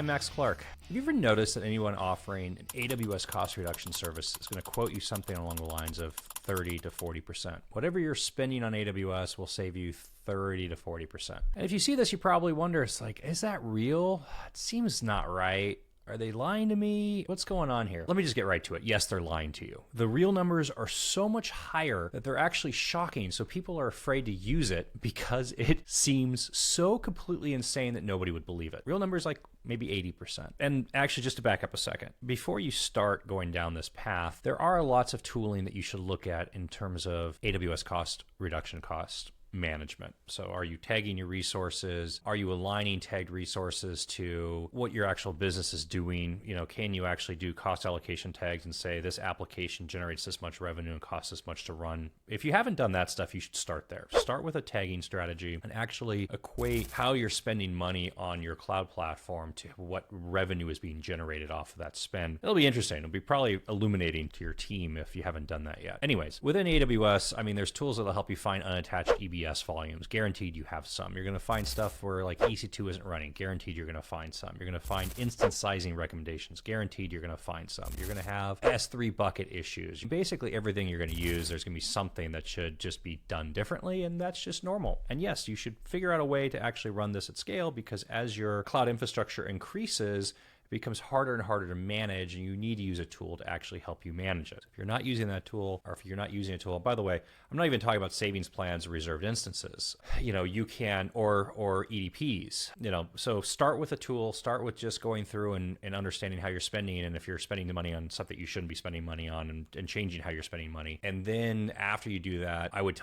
I'm Max Clark. Have you ever noticed that anyone offering an AWS cost reduction service is going to quote you something along the lines of 30 to 40%? Whatever you're spending on AWS will save you 30 to 40%. And if you see this, you probably wonder, it's like, is that real? It seems not right. Are they lying to me? What's going on here? Let me just get right to it. Yes, they're lying to you. The real numbers are so much higher that they're actually shocking. So people are afraid to use it because it seems so completely insane that nobody would believe it. Real numbers like maybe 80%. And actually, just to back up a second, before you start going down this path, there are lots of tooling that you should look at in terms of AWS cost reduction, cost management. So are you tagging your resources? Are you aligning tagged resources to what your actual business is doing? You know, can you actually do cost allocation tags and say this application generates this much revenue and costs this much to run? If you haven't done that stuff, you should start there. Start with a tagging strategy and actually equate how you're spending money on your cloud platform to what revenue is being generated off of that spend. It'll be interesting. It'll be probably illuminating to your team if you haven't done that yet. Anyways, within AWS, I mean, there's tools that'll help you find unattached EBS volumes. Guaranteed you have some. You're going to find stuff where like EC2 isn't running. Guaranteed you're going to find some. You're going to find instance sizing recommendations. Guaranteed you're going to find some. You're going to have S3 bucket issues. Basically everything you're going to use, there's going to be something that should just be done differently, and that's just normal. And yes, you should figure out a way to actually run this at scale, because as your cloud infrastructure increases, becomes harder and harder to manage, and you need to use a tool to actually help you manage it. If you're not using that tool, or if you're not using a tool, by the way, I'm not even talking about savings plans or reserved instances. You know, you can, or EDPs, you know, so start with a tool, start with just going through and understanding how you're spending, and if you're spending the money on something you shouldn't be spending money on, and changing how you're spending money. And then after you do that, I would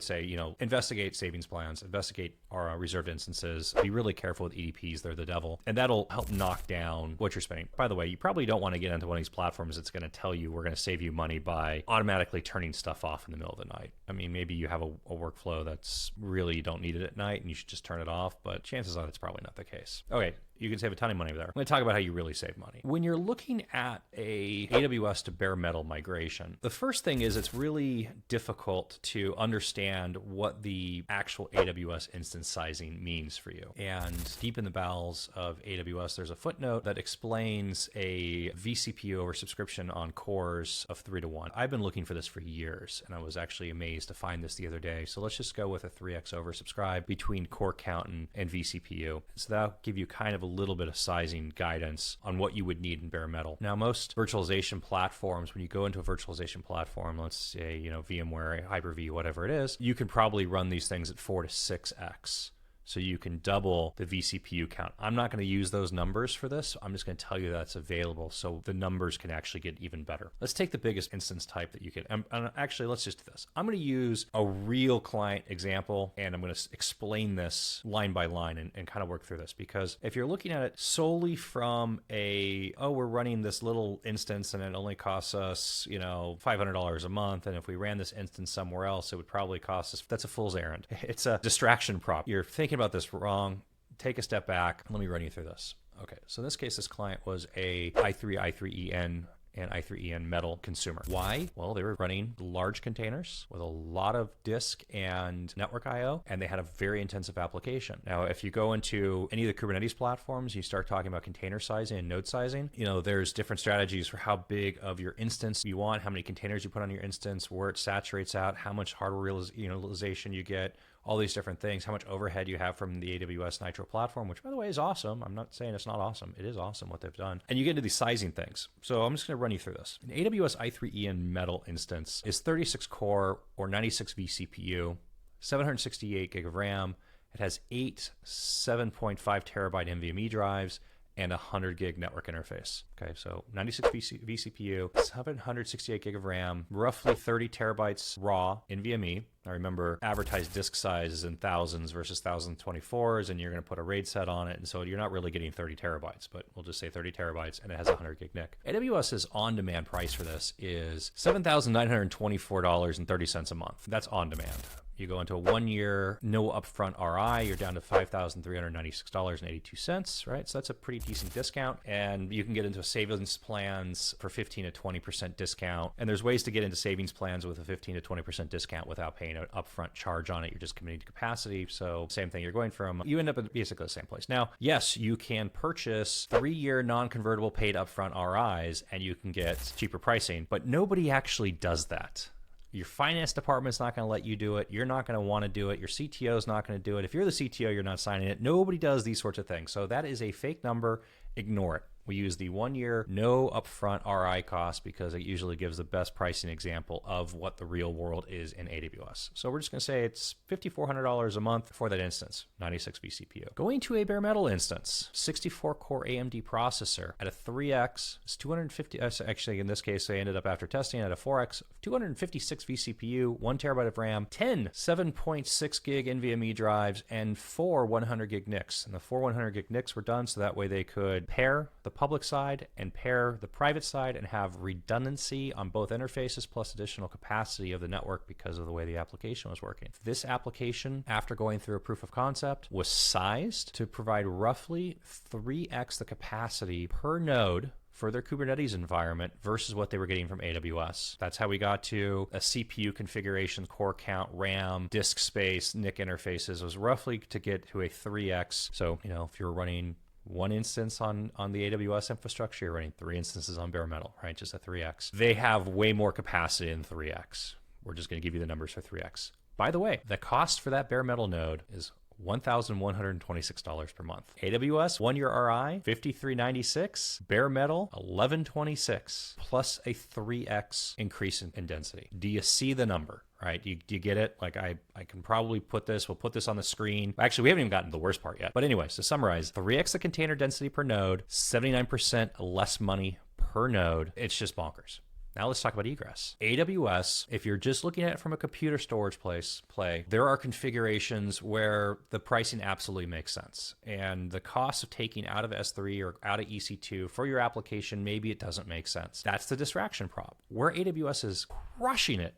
say, you know, investigate savings plans, investigate our reserved instances, be really careful with EDPs, they're the devil, and that'll help knock down what you're spending. By the way, you probably don't want to get into one of these platforms that's going to tell you we're going to save you money by automatically turning stuff off in the middle of the night. I mean, maybe you have a workflow that's really, you don't need it at night and you should just turn it off, but chances are that's probably not the case. Okay, you can save a ton of money there. I'm going to talk about how you really save money. When you're looking at a AWS to Baremetal migration, the first thing is it's really difficult to understand what the actual AWS instance sizing means for you. And deep in the bowels of AWS, there's a footnote that explains a vCPU over subscription on cores of 3-to-1. I've been looking for this for years, and I was actually amazed to find this the other day. So let's just go with a 3x over subscribe between core count and vCPU. So that'll give you kind of a little bit of sizing guidance on what you would need in bare metal. Now, most virtualization platforms, when you go into a virtualization platform, let's say, you know, VMware, Hyper-V, whatever it is, you can probably run these things at 4 to 6x. So you can double the vCPU count. I'm not going to use those numbers for this. I'm just going to tell you that's available so the numbers can actually get even better. Let's take the biggest instance type that you can. And actually, let's just do this. I'm going to use a real client example, and I'm going to explain this line by line and kind of work through this. Because if you're looking at it solely from we're running this little instance and it only costs us, you know, $500 a month. And if we ran this instance somewhere else, it would probably cost us, that's a fool's errand. It's a distraction prop. You're thinking about this wrong. Take a step back. Let me run you through this. Okay, so in this case, this client was a i3-EN and i3-EN metal consumer. Why? Well, they were running large containers with a lot of disk and network IO, and they had a very intensive application. Now, if you go into any of the Kubernetes platforms, you start talking about container sizing and node sizing, you know, there's different strategies for how big of your instance you want, how many containers you put on your instance, where it saturates out, how much hardware utilization you get, all these different things, how much overhead you have from the AWS Nitro platform, which, by the way, is awesome. I'm not saying it's not awesome. It is awesome what they've done. And you get into these sizing things. So I'm just going to run you through this. An AWS i3-EN metal instance is 36 core or 96 vCPU, 768 gig of RAM. It has 8 7.5 terabyte NVMe drives and a 100 gig network interface. Okay, so 96 vCPU, 768 gig of RAM, roughly 30 terabytes raw NVMe. Now remember, advertised disk size is in thousands versus 1024s, and you're going to put a RAID set on it, and so you're not really getting 30 terabytes, but we'll just say 30 terabytes, and it has a 100 gig NIC. AWS's on-demand price for this is $7,924.30 a month. That's on demand. You go into a 1 year, no upfront RI, you're down to $5,396.82, right? So that's a pretty decent discount. And you can get into savings plans for 15 to 20% discount. And there's ways to get into savings plans with a 15 to 20% discount without paying paying an upfront charge on it. You're just committing to capacity. So same thing. You end up at basically the same place. Now, yes, you can purchase 3-year non-convertible paid upfront RIs and you can get cheaper pricing, but nobody actually does that. Your finance department's not going to let you do it. You're not going to want to do it. Your CTO is not going to do it. If you're the CTO, you're not signing it. Nobody does these sorts of things. So that is a fake number. Ignore it. We use the 1-year no upfront RI cost because it usually gives the best pricing example of what the real world is in AWS. So we're just going to say it's $5,400 a month for that instance, 96 vCPU. Going to a bare metal instance, 64-core AMD processor at a 3x, it's 250, actually in this case, I ended up after testing at a 4x, 256 vCPU, 1 terabyte of RAM, 10 7.6 gig NVMe drives, and 4 100 gig NICs. And the 4 100 gig NICs were done so that way they could pair the public side and pair the private side and have redundancy on both interfaces plus additional capacity of the network because of the way the application was working. This application, after going through a proof of concept, was sized to provide roughly 3x the capacity per node for their Kubernetes environment versus what they were getting from AWS. That's how we got to a CPU configuration, core count, RAM, disk space, NIC interfaces. It was roughly to get to a 3x. So, if you're running one instance on the AWS infrastructure, you're running 3 instances on bare metal, right? Just a 3x. They have way more capacity than 3x. We're just going to give you the numbers for 3x. By the way, the cost for that bare metal node is $1,126 per month. AWS 1-year RI $5,396, bare metal $1,126, plus a 3x increase in density. Do you see the number? Right? Do you get it? Like I can probably we'll put this on the screen. Actually, we haven't even gotten to the worst part yet. But anyways, to summarize, 3x the container density per node, 79% less money per node. It's just bonkers. Now let's talk about egress. AWS, if you're just looking at it from a computer storage play, there are configurations where the pricing absolutely makes sense. And the cost of taking out of S3 or out of EC2 for your application, maybe it doesn't make sense. That's the distraction prop. Where AWS is crushing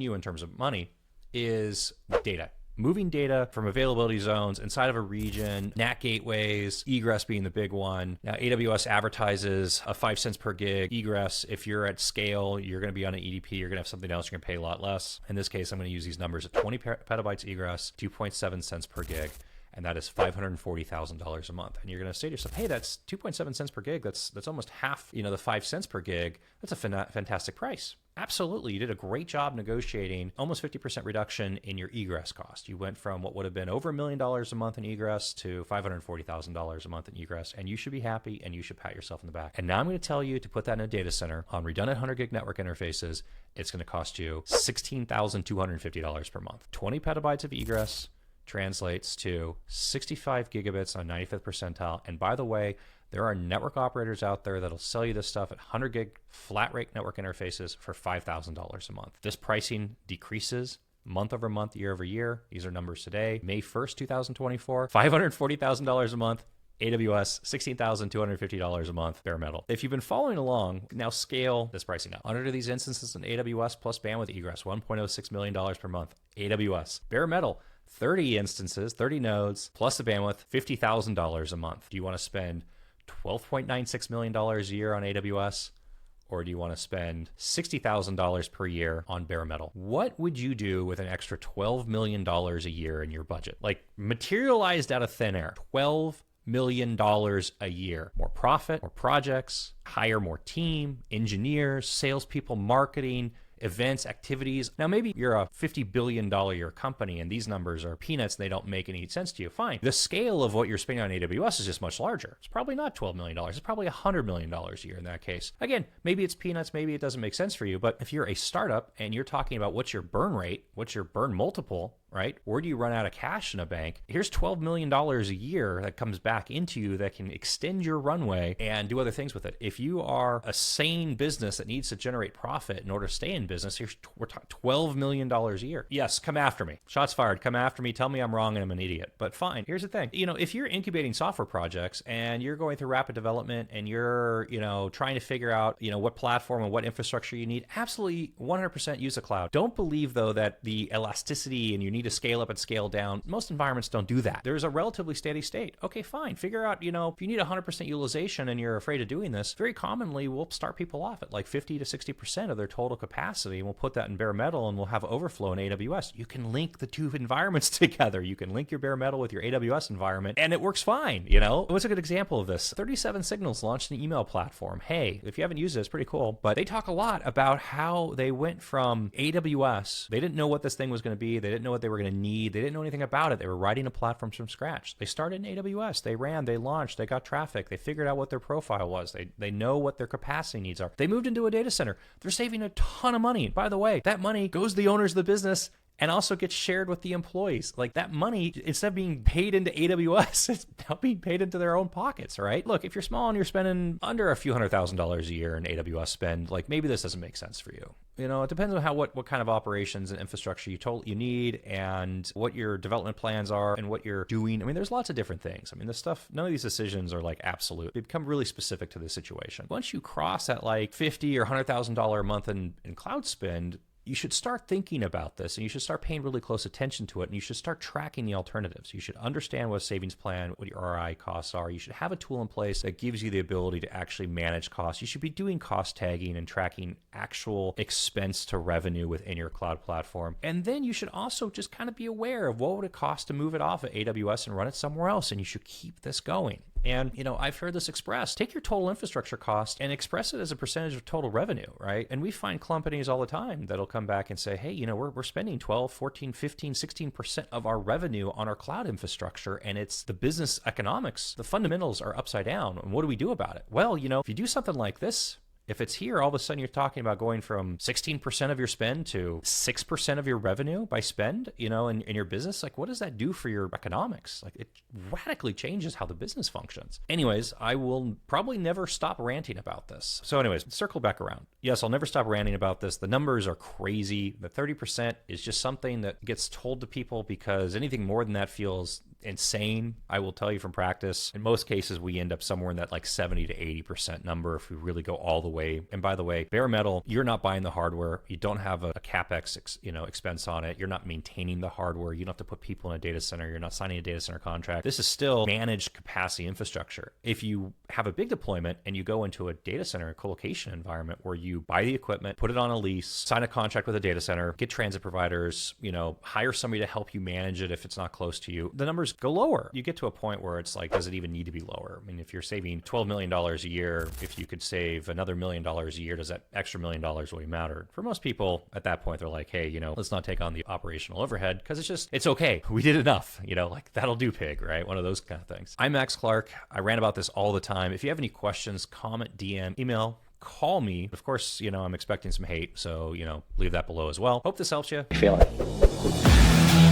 you in terms of money is data. Moving data from availability zones inside of a region, NAT gateways, egress being the big one. Now, AWS advertises a 5 cents per gig egress. If you're at scale, you're going to be on an EDP, you're going to have something else, you're going to pay a lot less. In this case, I'm going to use these numbers at 20 petabytes egress, 2.7 cents per gig. And that is $540,000 a month. And you're going to say to yourself, hey, that's 2.7 cents per gig. That's almost half, the 5 cents per gig. That's a fantastic price. Absolutely. You did a great job negotiating almost 50% reduction in your egress cost. You went from what would have been over $1 million a month in egress to $540,000 a month in egress. And you should be happy and you should pat yourself in the back. And now I'm going to tell you to put that in a data center on redundant 100 gig network interfaces. It's going to cost you $16,250 per month. 20 petabytes of egress translates to 65 gigabits on 95th percentile. And by the way, there are network operators out there that'll sell you this stuff at 100 gig flat rate network interfaces for $5,000 a month. This pricing decreases month over month, year over year. These are numbers today, May 1st, 2024, $540,000 a month. AWS, $16,250 a month, bare metal. If you've been following along, now scale this pricing up. Under these instances in AWS plus bandwidth egress, $1.06 million per month. AWS, bare metal, 30 instances, 30 nodes, plus the bandwidth, $50,000 a month. Do you want to spend $12.96 million a year on AWS? Or do you want to spend $60,000 per year on bare metal? What would you do with an extra $12 million a year in your budget? Like materialized out of thin air, $12 million a year. More profit, more projects, hire more team, engineers, salespeople, marketing, events, activities. Now, maybe you're a $50 billion a year company and these numbers are peanuts and they don't make any sense to you. Fine. The scale of what you're spending on AWS is just much larger. It's probably not $12 million. It's probably $100 million a year in that case. Again, maybe it's peanuts. Maybe it doesn't make sense for you. But if you're a startup and you're talking about what's your burn rate, what's your burn multiple, right? Where do you run out of cash in a bank? Here's $12 million a year that comes back into you that can extend your runway and do other things with it. If you are a sane business that needs to generate profit in order to stay in business, we're talking $12 million a year. Yes, come after me. Shots fired. Come after me. Tell me I'm wrong and I'm an idiot. But fine. Here's the thing. If you're incubating software projects and you're going through rapid development and you're, trying to figure out, what platform and what infrastructure you need, absolutely 100% use a cloud. Don't believe though that the elasticity and you need need to scale up and scale down. Most environments don't do that. There's a relatively steady state. Okay, fine. Figure out, if you need 100% utilization and you're afraid of doing this, very commonly we'll start people off at like 50 to 60% of their total capacity, and we'll put that in bare metal and we'll have overflow in AWS. You can link the two environments together. You can link your bare metal with your AWS environment and it works fine. What's a good example of this? 37 Signals launched an email platform. Hey, if you haven't used it, it's pretty cool, but they talk a lot about how they went from AWS. They didn't know what this thing was going to be. They didn't know what they were going to need. They didn't know anything about it. They were writing a platform from scratch. They started in AWS. They ran, they launched, they got traffic. They figured out what their profile was. They know what their capacity needs are. They moved into a data center. They're saving a ton of money. By the way, that money goes to the owners of the business and also gets shared with the employees. Like that money, instead of being paid into AWS, it's now being paid into their own pockets, right? Look, if you're small and you're spending under a few $100,000 a year in AWS spend, like maybe this doesn't make sense for you. It depends on what kind of operations and infrastructure you need and what your development plans are and what you're doing. I mean, there's lots of different things. I mean, this stuff, none of these decisions are like absolute. They become really specific to the situation. Once you cross that like $50,000 or $100,000 a month in cloud spend, you should start thinking about this and you should start paying really close attention to it, and you should start tracking the alternatives. You should understand what a savings plan, what your ROI costs are. You should have a tool in place that gives you the ability to actually manage costs. You should be doing cost tagging and tracking actual expense to revenue within your cloud platform. And then you should also just kind of be aware of what would it cost to move it off of AWS and run it somewhere else, and you should keep this going. And, I've heard this expressed. Take your total infrastructure cost and express it as a percentage of total revenue, right? And we find companies all the time that'll come back and say, hey, we're spending 12, 14, 15, 16% of our revenue on our cloud infrastructure, and it's the business economics. The fundamentals are upside down. And what do we do about it? Well, if you do something like this, if it's here, all of a sudden you're talking about going from 16% of your spend to 6% of your revenue by spend, in your business. Like, what does that do for your economics? Like, it radically changes how the business functions. Anyways, I will probably never stop ranting about this. So anyways, circle back around. Yes, I'll never stop ranting about this. The numbers are crazy. The 30% is just something that gets told to people because anything more than that feels insane. I will tell you from practice, in most cases, we end up somewhere in that like 70 to 80% number if we really go all the way. And by the way, bare metal, you're not buying the hardware. You don't have a CapEx, expense on it. You're not maintaining the hardware. You don't have to put people in a data center. You're not signing a data center contract. This is still managed capacity infrastructure. If you have a big deployment and you go into a data center, a colocation environment where you buy the equipment, put it on a lease, sign a contract with a data center, get transit providers, hire somebody to help you manage it if it's not close to you, the numbers go lower. You get to a point where it's like, does it even need to be lower? I mean, if you're saving $12 million a year, if you could save another $1 million a year, does that extra $1 million really matter? For most people at that point, they're like, hey, let's not take on the operational overhead because it's okay. We did enough, like that'll do, pig, right? One of those kind of things. I'm Max Clark. I rant about this all the time. If you have any questions, comment, DM, email, call me. Of course, I'm expecting some hate, so, leave that below as well. Hope this helps you. Feel it.